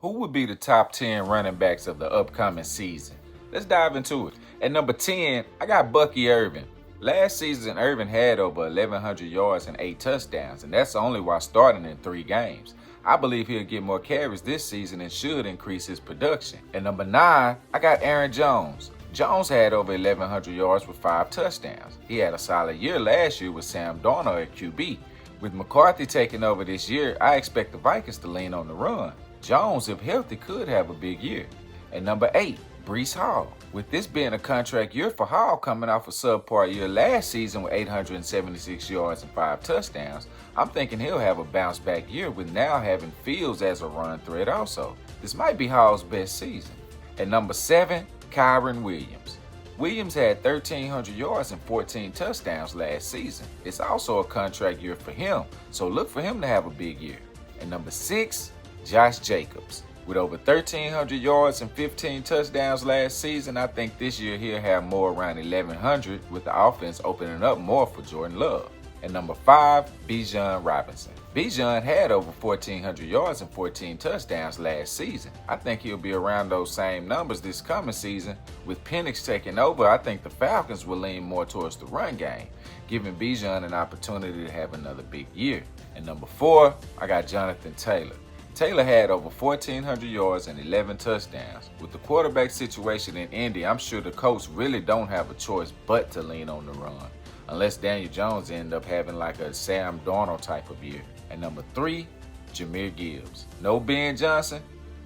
Who would be the top 10 running backs of the upcoming season? Let's dive into it. At number 10, I got Bucky Irvin. Last season, Irvin had over 1,100 yards and 8 touchdowns, and that's only while starting in 3 games. I believe he'll get more carries this season and should increase his production. At number 9, I got Aaron Jones. Jones had over 1,100 yards with 5 touchdowns. He had a solid year last year with Sam Darnold at QB. With McCarthy taking over this year, I expect the Vikings to lean on the run. Jones, if healthy, could have a big year. At number 8, Breece Hall. With this being a contract year for Hall coming off a subpar year last season with 876 yards and 5 touchdowns, I'm thinking he'll have a bounce back year with now having Fields as a run threat also. This might be Hall's best season. At number 7, Kyren Williams. Williams had 1,300 yards and 14 touchdowns last season. It's also a contract year for him, so look for him to have a big year. At number 6, Josh Jacobs. With over 1,300 yards and 15 touchdowns last season, I think this year he'll have more around 1,100 with the offense opening up more for Jordan Love. At number 5, Bijan Robinson. Bijan had over 1,400 yards and 14 touchdowns last season. I think he'll be around those same numbers this coming season. With Penix taking over, I think the Falcons will lean more towards the run game, giving Bijan an opportunity to have another big year. At number 4, I got Jonathan Taylor. Taylor had over 1,400 yards and 11 touchdowns. With the quarterback situation in Indy, I'm sure the Colts really don't have a choice but to lean on the run, unless Daniel Jones end up having like a Sam Darnold type of year. At number 3, Jahmyr Gibbs. No Ben Johnson?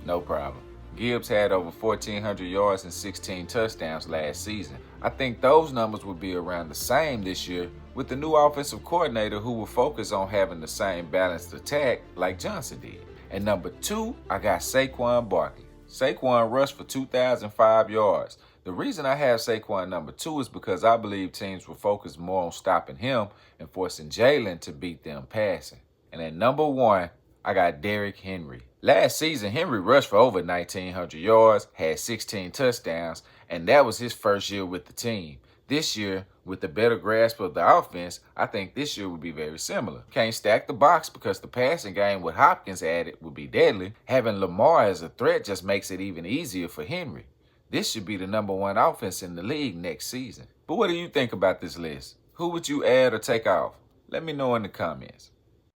No problem. Gibbs had over 1,400 yards and 16 touchdowns last season. I think those numbers will be around the same this year with the new offensive coordinator who will focus on having the same balanced attack like Johnson did. At number 2, I got Saquon Barkley. Saquon rushed for 2,005 yards. The reason I have Saquon number 2 is because I believe teams will focus more on stopping him and forcing Jalen to beat them passing. And at number 1, I got Derrick Henry. Last season, Henry rushed for over 1,900 yards, had 16 touchdowns, and that was his first year with the team. This year, with a better grasp of the offense, I think this year will be very similar. Can't stack the box because the passing game with Hopkins added will be deadly. Having Lamar as a threat just makes it even easier for Henry. This should be the number 1 offense in the league next season. But what do you think about this list? Who would you add or take off? Let me know in the comments.